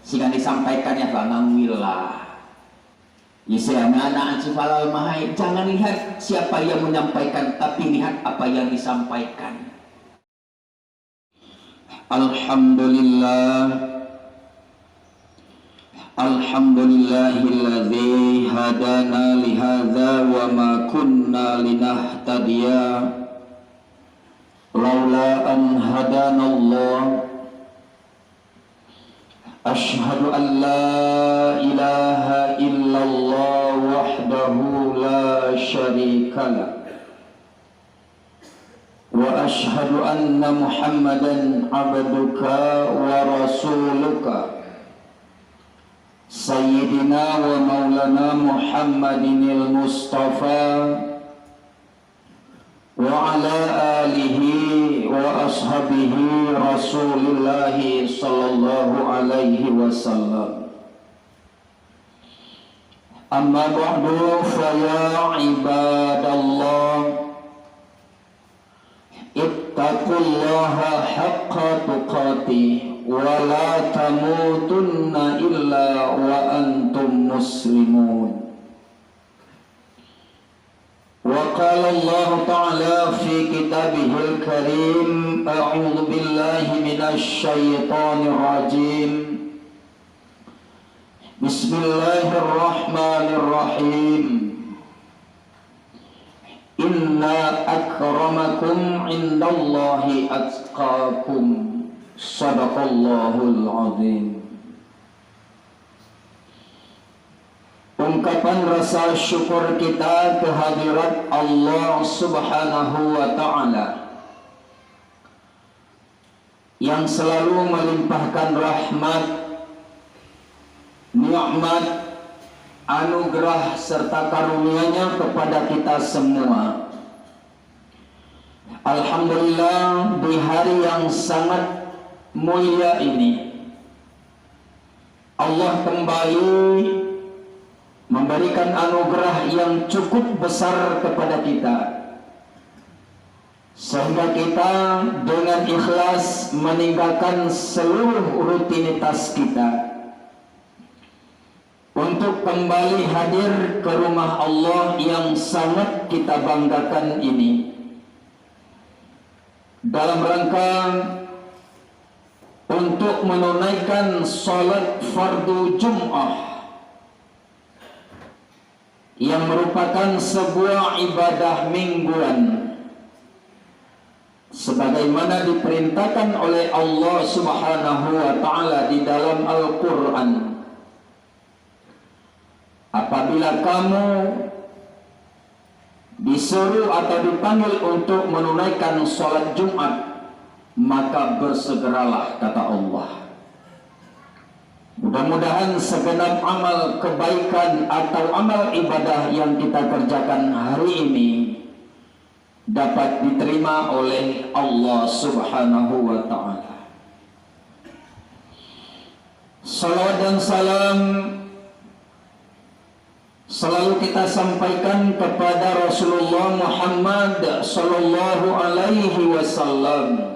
sehingga disampaikannya fanamwillah. Isiana anak cifalal mahai, jangan lihat siapa yang menyampaikan, tapi lihat apa yang disampaikan. Alhamdulillah, alhamdulillahilladzi hadana lihadza wa ma kunna linahtadiya laula an hadana Allah. Ashhadu an la ilaha illallah wahdahu la syarika lah, wa ashhadu anna Muhammadan abduka wa rasuluka sayyidina wa maulana Muhammadinil Mustafa wa ala alihi wa ashabihi Rasulillahi sallallahu alaihi wasallam. Amma ba'du, fa ya ibadallah, ittaqullaha haqqa tuqatih wa la tamutunna illa wa antum muslimun. وقال الله تعالى في كتابه الكريم أعوذ بالله من الشيطان الرجيم بسم الله الرحمن الرحيم إن أكرمكم عند الله أتقاكم صدق الله العظيم. Ungkapan rasa syukur kita kehadirat Allah Subhanahu wa Ta'ala yang selalu melimpahkan rahmat, nikmat, anugerah serta karunia-Nya kepada kita semua. Alhamdulillah, di hari yang sangat mulia ini Allah kembali memberikan anugerah yang cukup besar kepada kita, sehingga kita dengan ikhlas meninggalkan seluruh rutinitas kita untuk kembali hadir ke rumah Allah yang sangat kita banggakan ini, dalam rangka untuk menunaikan salat fardu Jum'ah yang merupakan sebuah ibadah mingguan sebagaimana diperintahkan oleh Allah Subhanahu wa Ta'ala di dalam Al-Quran. Apabila kamu disuruh atau dipanggil untuk menunaikan sholat Jumat, maka bersegeralah, kata Allah. Mudah-mudahan segenap amal kebaikan atau amal ibadah yang kita kerjakan hari ini dapat diterima oleh Allah Subhanahu wa Ta'ala. Salawat dan salam selalu kita sampaikan kepada Rasulullah Muhammad sallallahu alaihi wasallam,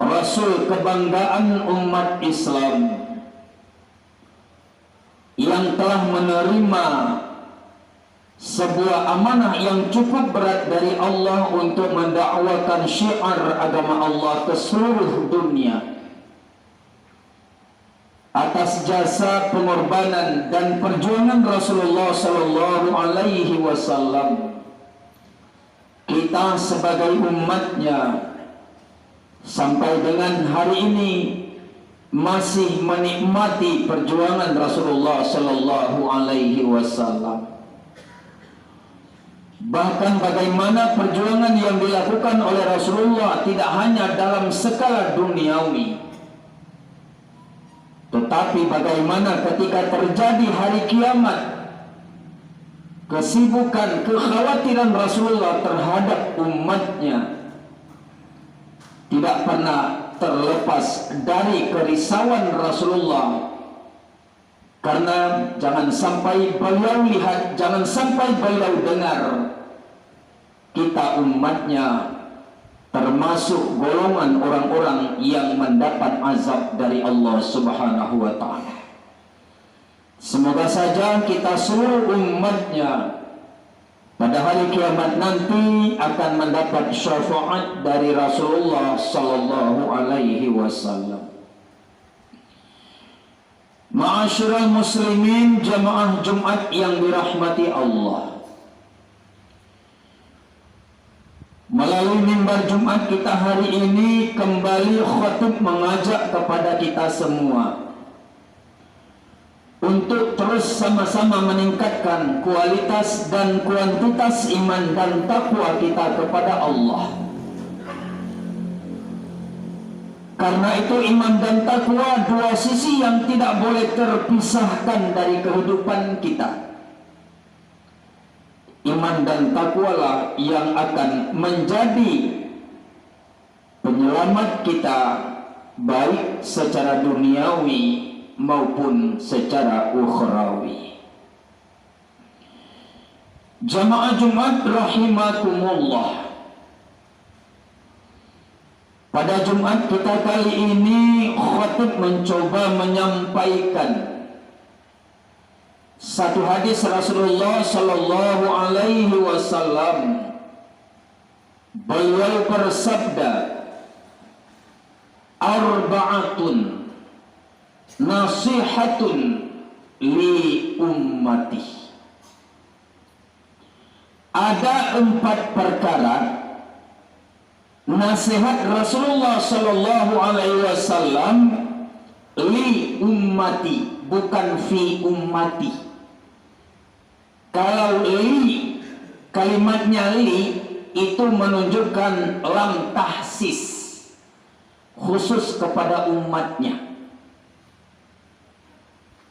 Rasul kebanggaan umat Islam yang telah menerima sebuah amanah yang cukup berat dari Allah untuk mendakwakan syiar agama Allah ke seluruh dunia. Atas jasa pengorbanan dan perjuangan Rasulullah sallallahu alaihi wasallam, kita sebagai umatnya sampai dengan hari ini masih menikmati perjuangan Rasulullah sallallahu alaihi wasallam. Bahkan bagaimana perjuangan yang dilakukan oleh Rasulullah tidak hanya dalam skala duniawi, tetapi bagaimana ketika terjadi hari kiamat, kesibukan, kekhawatiran Rasulullah terhadap umatnya tidak pernah terlepas dari kerisauan Rasulullah. Karena jangan sampai beliau lihat, jangan sampai beliau dengar kita umatnya termasuk golongan orang-orang yang mendapat azab dari Allah Subhanahu wa ta'ala. Semoga saja kita seluruh umatnya pada hari kiamat nanti akan mendapat syafaat dari Rasulullah sallallahu alaihi wasallam. Ma'asyiral muslimin, jamaah Jumat yang dirahmati Allah. Melalui mimbar Jumat kita hari ini kembali khatib mengajak kepada kita semua untuk terus sama-sama meningkatkan kualitas dan kuantitas iman dan takwa kita kepada Allah. Karena itu iman dan takwa dua sisi yang tidak boleh terpisahkan dari kehidupan kita. Iman dan takwalah yang akan menjadi penyelamat kita baik secara duniawi maupun secara ukhrawi. Jamaah Jumat rahimakumullah. Pada Jumat kita kali ini khatib mencoba menyampaikan satu hadis Rasulullah sallallahu alaihi wasallam. Beliau bersabda, arba'atun nasihatun li ummati. Ada 4 perkara nasihat Rasulullah sallallahu alaihi wasallam li ummati, bukan fi ummati. Kalau li, kalimatnya li itu menunjukkan lam tahsis, khusus kepada umatnya.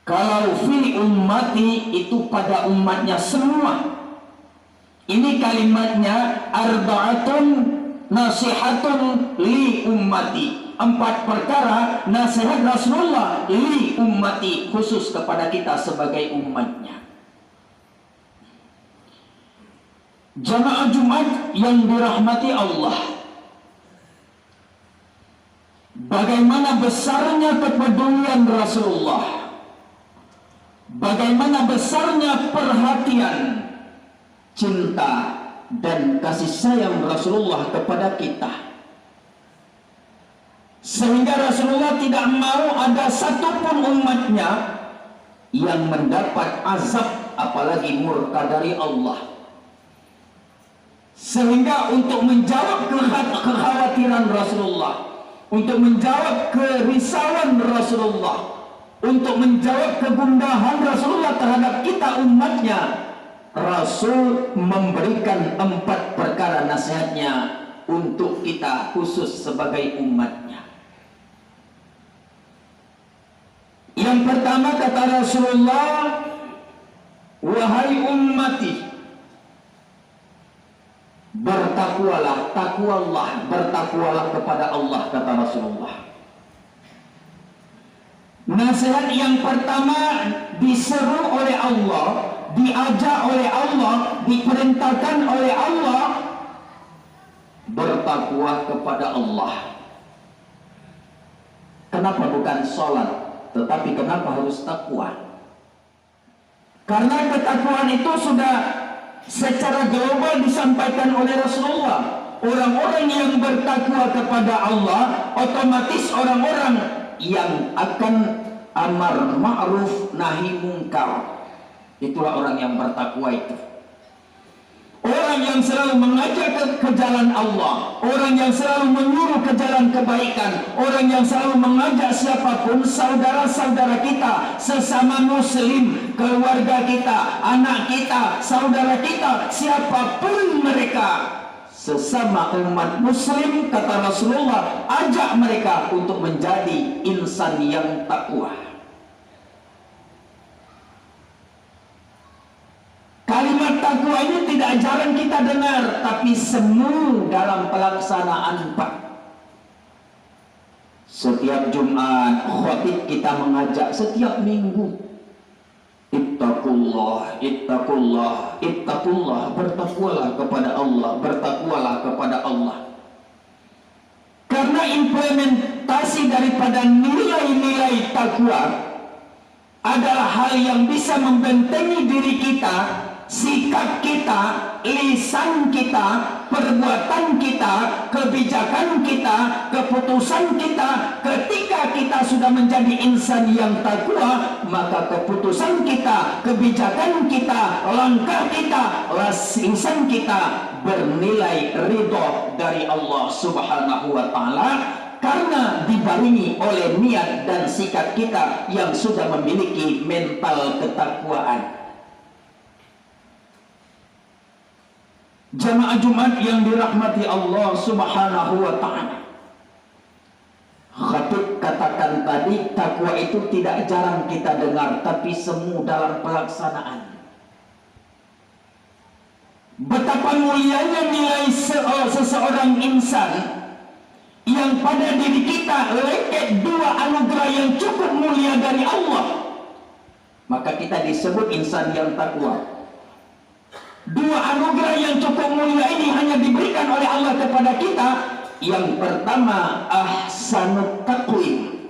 Kalau fi ummati itu pada umatnya semua. Ini kalimatnya arba'atun nasihatun li ummati. 4 perkara nasihat Rasulullah li ummati, khusus kepada kita sebagai umatnya. Jamaah Jumat yang dirahmati Allah, bagaimana besarnya kepedulian Rasulullah, bagaimana besarnya perhatian, cinta dan kasih sayang Rasulullah kepada kita, sehingga Rasulullah tidak mau ada satupun umatnya yang mendapat azab apalagi murka dari Allah. Sehingga untuk menjawab kekhawatiran Rasulullah, untuk menjawab kerisauan Rasulullah, untuk menjawab kegundahan Rasulullah terhadap kita umatnya, Rasul memberikan 4 perkara nasihatnya untuk kita khusus sebagai umatnya. Yang pertama kata Rasulullah, wahai ummati, bertakwalah, takwalah, bertakwalah kepada Allah, kata Rasulullah. Nasihat yang pertama diseru oleh Allah, diajak oleh Allah, diperintahkan oleh Allah, bertakwa kepada Allah. Kenapa bukan sholat, tetapi kenapa harus takwa? Karena ketakwaan itu sudah secara global disampaikan oleh Rasulullah. Orang-orang yang bertakwa kepada Allah otomatis orang-orang yang akan amar ma'ruf nahi mungkar. Itulah orang yang bertakwa itu. Orang yang selalu mengajak ke jalan Allah, orang yang selalu menyuruh ke jalan kebaikan, orang yang selalu mengajak siapapun, saudara-saudara kita, sesama muslim, keluarga kita, anak kita, saudara kita, siapapun mereka, sesama umat muslim, kata Rasulullah, ajak mereka untuk menjadi insan yang takwa. Kalimat takwa ini tidak jarang kita dengar, tapi semu dalam pelaksanaan Pak. Setiap Jumat khatib kita mengajak, setiap minggu, ittaqullah, ittaqullah, ittaqullah, bertakwalah kepada Allah, bertakwalah kepada Allah. Karena implementasi daripada nilai-nilai takwa adalah hal yang bisa membentengi diri kita, sikap kita, lisan kita, perbuatan kita, kebijakan kita, keputusan kita. Ketika kita sudah menjadi insan yang takwa, maka keputusan kita, kebijakan kita, langkah kita, lisan kita bernilai ridho dari Allah Subhanahu wa Ta'ala, karena dibarengi oleh niat dan sikap kita yang sudah memiliki mental ketakwaan. Jamaah Jumat yang dirahmati Allah Subhanahu wa Ta'ala, khatib katakan tadi, takwa itu tidak jarang kita dengar, tapi semu dalam pelaksanaan. Betapa mulianya nilai seseorang insan yang pada diri kita leket dua anugerah yang cukup mulia dari Allah, maka kita disebut insan yang takwa. Dua anugerah yang cukup mulia ini hanya diberikan oleh Allah kepada kita. Yang pertama, ahsanut taqwim,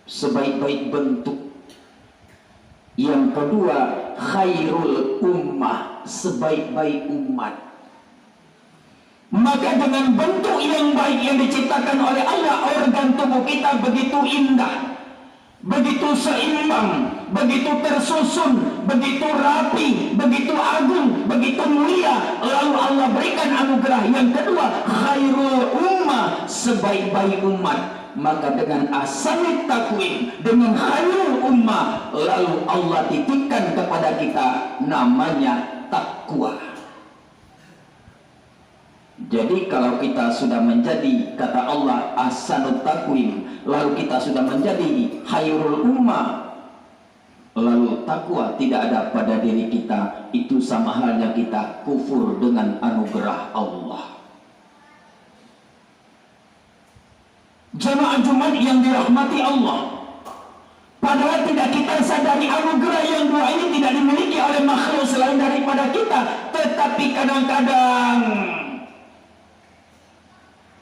sebaik-baik bentuk. Yang kedua, khairul ummah, sebaik-baik umat. Maka dengan bentuk yang baik yang diciptakan oleh Allah, organ tubuh kita begitu indah, begitu seimbang, begitu tersusun, begitu rapi, begitu agung, begitu mulia. Lalu Allah berikan anugerah yang kedua, khairul ummah, sebaik-baik umat. Maka dengan ahsanut taqwim, dengan khairul ummah, lalu Allah titipkan kepada kita namanya takwa. Jadi kalau kita sudah menjadi, kata Allah, ahsanut taqwim, lalu kita sudah menjadi khairul ummah, lalu takwa tidak ada pada diri kita, itu sama halnya kita kufur dengan anugerah Allah. Jamaah Jumat yang dirahmati Allah, padahal tidak kita sadari anugerah yang dua ini tidak dimiliki oleh makhluk selain daripada kita, tetapi kadang-kadang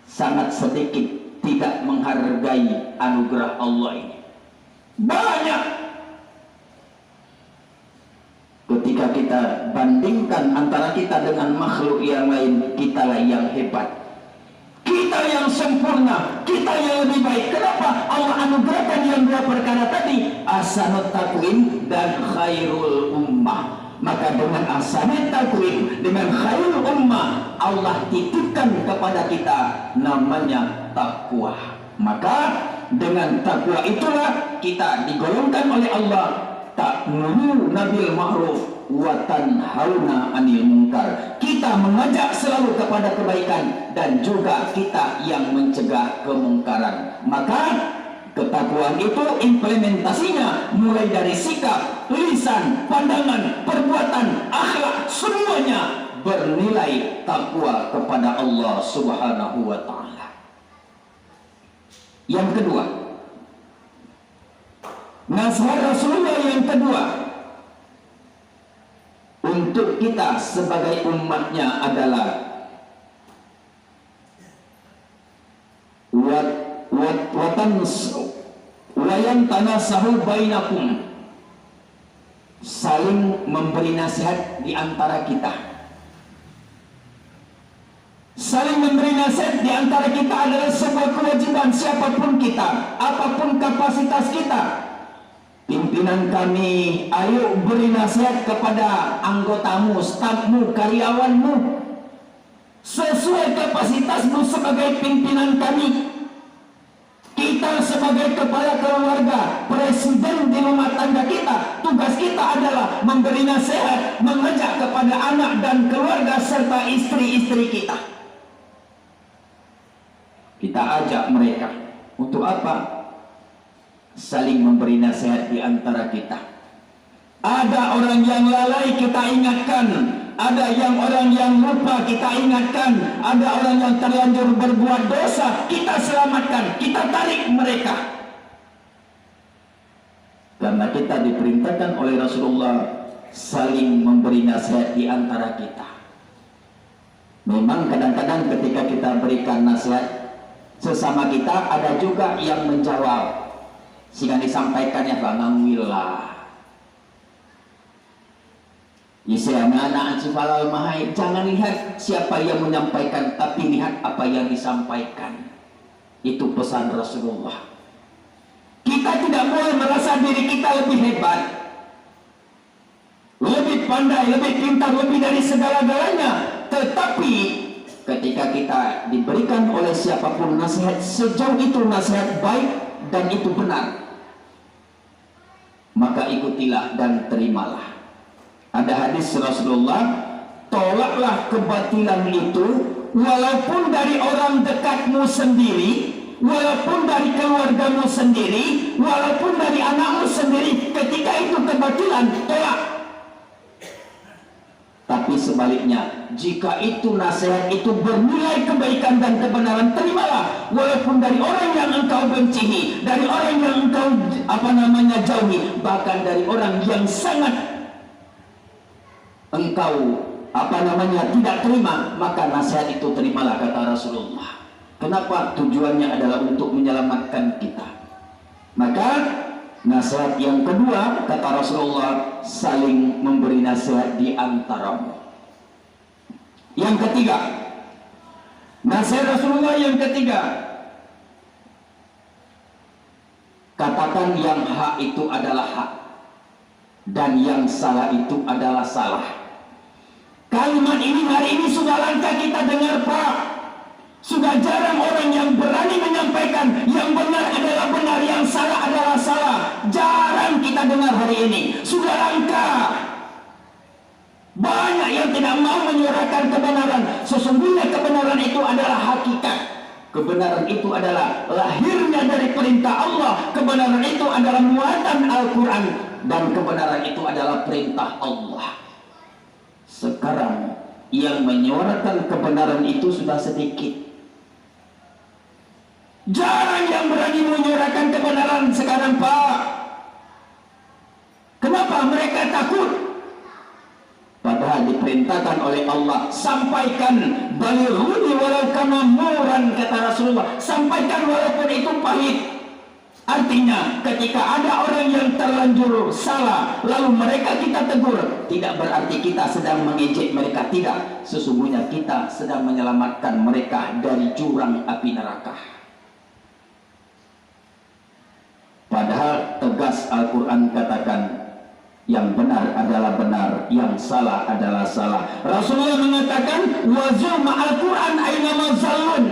sangat sedikit tidak menghargai anugerah Allah ini. Banyak ketika kita bandingkan antara kita dengan makhluk yang lain, kitalah yang hebat, kita yang sempurna, kita yang lebih baik. Kenapa? Allah anugerahkan yang dua perkara tadi, ahsanut taqwim dan khairul ummah. Maka dengan ahsanut taqwim, dengan khairul ummah, Allah titipkan kepada kita namanya takwa. Maka dengan takwa itulah kita digolongkan oleh Allah ta'muruna bil ma'ruf wa tanhauna 'anil munkar. Kita mengajak selalu kepada kebaikan dan juga kita yang mencegah kemungkaran. Maka ketakwaan itu implementasinya mulai dari sikap, lisan, pandangan, perbuatan, akhlak, semuanya bernilai takwa kepada Allah Subhanahu wa Ta'ala. Yang kedua, nasihat Rasulullah yang kedua untuk kita sebagai umatnya adalah wayan tanasahu bainakum, saling memberi nasihat di antara kita. Saling memberi nasihat di antara kita adalah sebuah kewajiban siapapun kita, apapun kapasitas kita. Pimpinan kami, ayo beri nasihat kepada anggotamu, stafmu, karyawanmu sesuai kapasitasmu sebagai pimpinan kami. Kita sebagai kepala keluarga, presiden di rumah tangga kita, tugas kita adalah memberi nasihat, mengajak kepada anak dan keluarga serta istri-istri kita. Kita ajak mereka untuk apa? Saling memberi nasihat di antara kita. Ada orang yang lalai, kita ingatkan. Ada yang orang yang lupa, kita ingatkan. Ada orang yang terlanjur berbuat dosa, kita selamatkan, kita tarik mereka. Karena kita diperintahkan oleh Rasulullah saling memberi nasihat di antara kita. Memang kadang-kadang ketika kita berikan nasihat, sesama kita, ada juga yang menjawab sehingga disampaikannya bangangwilah Isiana anak sifalal mahai. Jangan lihat siapa yang menyampaikan, tapi lihat apa yang disampaikan. Itu pesan Rasulullah. Kita tidak boleh merasa diri kita lebih hebat, lebih pandai, lebih pintar, lebih dari segala-galanya. Tetapi ketika kita diberikan oleh siapapun nasihat, sejauh itu nasihat baik dan itu benar, maka ikutilah dan terimalah. Ada hadis Rasulullah, tolaklah kebatilan itu walaupun dari orang dekatmu sendiri, walaupun dari keluargamu sendiri, walaupun dari anakmu sendiri. Ketika itu kebatilan, tolak. Tapi sebaliknya, jika itu nasihat itu bernilai kebaikan dan kebenaran, terimalah. Walaupun dari orang yang engkau benci, dari orang yang engkau jauhi, bahkan dari orang yang sangat engkau tidak terima, maka nasihat itu terimalah, kata Rasulullah. Kenapa? Tujuannya adalah untuk menyelamatkan kita. Maka nasihat yang kedua, kata Rasulullah, saling memberi nasihat di antaramu. Yang ketiga, nasihat Rasulullah yang ketiga, katakan yang hak itu adalah hak dan yang salah itu adalah salah. Kalimat ini hari ini sudah langka kita dengar, Pak. Sudah jarang orang yang berani menyampaikan yang benar adalah benar, yang salah adalah salah. Jarang kita dengar hari ini. Sudah langka. Banyak yang tidak mau menyuarakan kebenaran. Sesungguhnya kebenaran itu adalah hakikat. Kebenaran itu adalah lahirnya dari perintah Allah. Kebenaran itu adalah muatan Al-Quran. Dan kebenaran itu adalah perintah Allah. Sekarang yang menyuarakan kebenaran itu sudah sedikit. Jarang yang berani menyuarakan kebenaran sekarang, Pak. Kenapa? Mereka takut. Padahal diperintahkan oleh Allah, sampaikan, balighuni walau kana muran, kata Rasulullah. Sampaikan walaupun itu pahit. Artinya ketika ada orang yang terlanjur salah, lalu mereka kita tegur, tidak berarti kita sedang mengejek mereka, tidak. Sesungguhnya kita sedang menyelamatkan mereka dari jurang api neraka. Padahal tegas Al-Quran katakan, yang benar adalah benar, yang salah adalah salah. Rasulullah mengatakan, wazul ma'al Quran aynama zallun.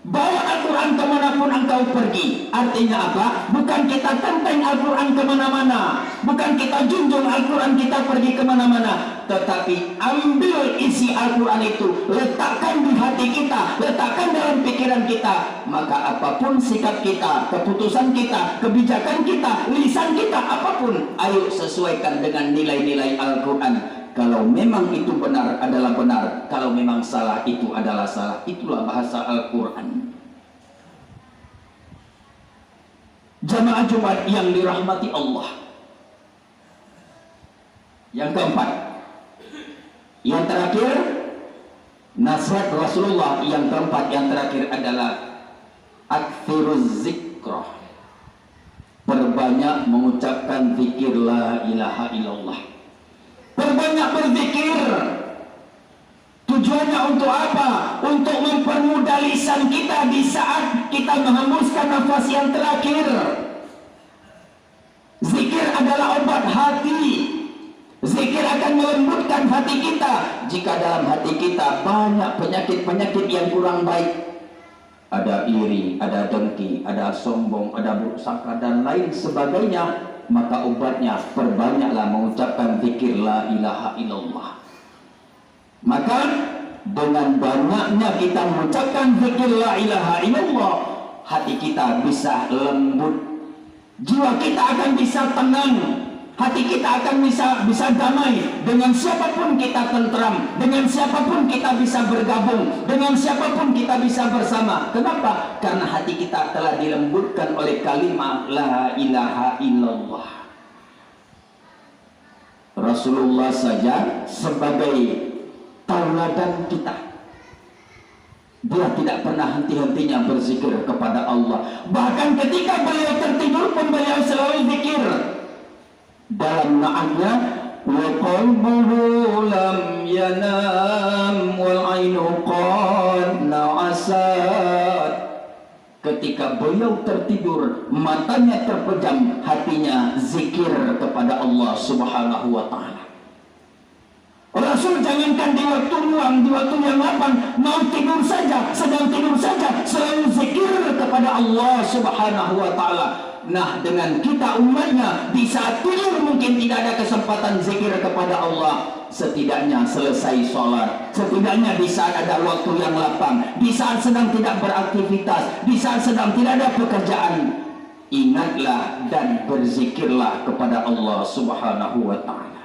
Bawa Al-Quran kemanapun engkau pergi. Artinya apa? Bukan kita tenteng Al-Quran kemana-mana, bukan kita junjung Al-Quran kita pergi kemana-mana, tetapi ambil isi Al-Quran itu, letakkan di hati kita, letakkan dalam pikiran kita. Maka apapun sikap kita, keputusan kita, kebijakan kita, lisan kita, apapun, ayo sesuaikan dengan nilai-nilai Al-Quran. Kalau memang itu benar adalah benar, kalau memang salah itu adalah salah. Itulah bahasa Al-Quran. Jamaah Jumat yang dirahmati Allah. Yang keempat, yang terakhir, nasihat Rasulullah yang keempat, yang terakhir adalah aktsiruz zikrah. Perbanyak mengucapkan zikir la ilaha illallah. Perbanyak berzikir. Tujuannya untuk apa? Untuk mempermudah lisan kita di saat kita menghembuskan nafas yang terakhir. Zikir adalah obat hati. Zikir akan melembutkan hati kita. Jika dalam hati kita banyak penyakit-penyakit yang kurang baik, ada iri, ada dengki, ada sombong, ada buruk sangka dan lain sebagainya, maka obatnya perbanyaklah mengucapkan zikir la ilaha illallah. Maka dengan banyaknya kita mengucapkan zikir la ilaha illallah, hati kita bisa lembut, jiwa kita akan bisa tenang, hati kita akan bisa damai. Dengan siapapun kita tentram, dengan siapapun kita bisa bergabung, dengan siapapun kita bisa bersama. Kenapa? Karena hati kita telah dilembutkan oleh kalimat la ilaha illallah. Rasulullah saja sebagai tauladan kita, Dia tidak pernah henti-hentinya berzikir kepada Allah. Bahkan ketika beliau tertidur pun beliau selalu zikir. Dalam naatnya, wa qalbuhu lam yanam wal ainu qad na'asat. Ketika beliau tertidur, matanya terpejam, hatinya zikir kepada Allah Subhanahu wa taala. Rasul jangankan di waktu luang, di waktu yang lapang, mau tidur saja, sedang tidur saja, selalu zikir kepada Allah Subhanahu wa taala. Nah, dengan kita umatnya, di saat tidur mungkin tidak ada kesempatan zikir kepada Allah. Setidaknya selesai sholat, setidaknya di saat ada waktu yang lapang, di saat sedang tidak beraktivitas, di saat sedang tidak ada pekerjaan, ingatlah dan berzikirlah kepada Allah Subhanahu wa taala.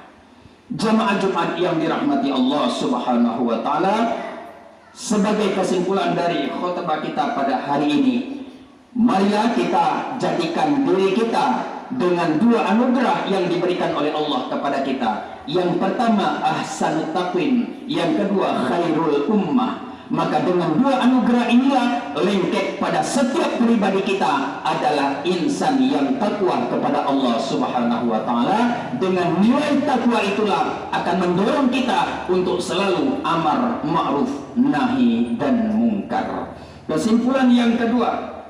Jamaah Jumat yang dirahmati Allah Subhanahu wa taala, sebagai kesimpulan dari khutbah kita pada hari ini, marilah kita jadikan diri kita dengan dua anugerah yang diberikan oleh Allah kepada kita. Yang pertama ahsanut taqwim, yang kedua khairul ummah. Maka dengan dua anugerah inilah lengkap pada setiap pribadi kita adalah insan yang takwa kepada Allah Subhanahu wa taala. Dengan nilai takwa itulah akan mendorong kita untuk selalu amar ma'ruf nahi dan mungkar. Kesimpulan yang kedua,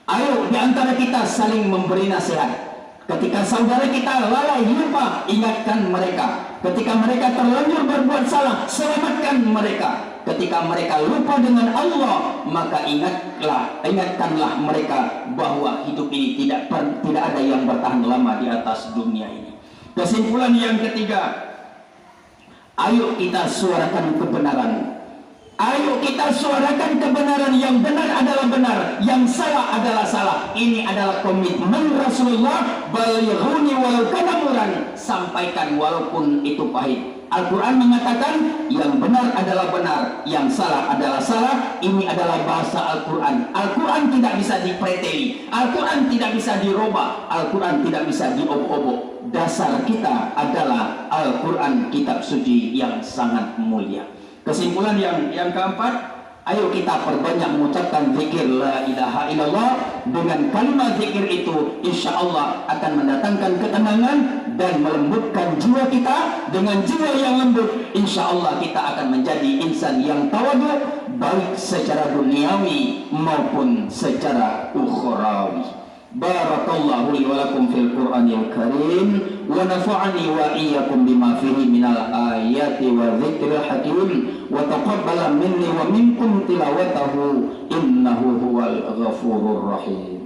ayo di antara kita saling memberi nasihat. Ketika saudara kita lalai lupa, ingatkan mereka. Ketika mereka terlanjur berbuat salah, selamatkan mereka. Ketika mereka lupa dengan Allah, maka ingatkanlah mereka bahwa hidup ini tidak ada yang bertahan lama di atas dunia ini. Kesimpulan yang ketiga, ayo kita suarakan kebenaran. Ayo kita suarakan kebenaran. Yang benar adalah benar, yang salah adalah salah. Ini adalah komitmen Rasulullah. Balighuni walau kana murran, sampaikan walaupun itu pahit. Al-Quran mengatakan yang benar adalah benar, yang salah adalah salah. Ini adalah bahasa Al-Quran. Al-Quran tidak bisa dipreteli, Al-Quran tidak bisa dirubah, Al-Quran tidak bisa diobok-obok. Dasar kita adalah Al-Quran, kitab suci yang sangat mulia. Kesimpulan yang keempat, ayo kita perbanyak mengucapkan zikir la ilaha illallah. Dengan kalimat zikir itu insya Allah akan mendatangkan ketenangan dan melembutkan jiwa kita. Dengan jiwa yang lembut, insya Allah kita akan menjadi insan yang tawadhu, baik secara duniawi maupun secara ukhrawi. Barakallahu li wa lakum fil Qur'anil Karim, wa nafa'ani wa iyyakum bima fihi minal ayati wa dzikril hakim, wa taqabbala minni wa minkum tilawatahu innahu huwal ghafurur rahim.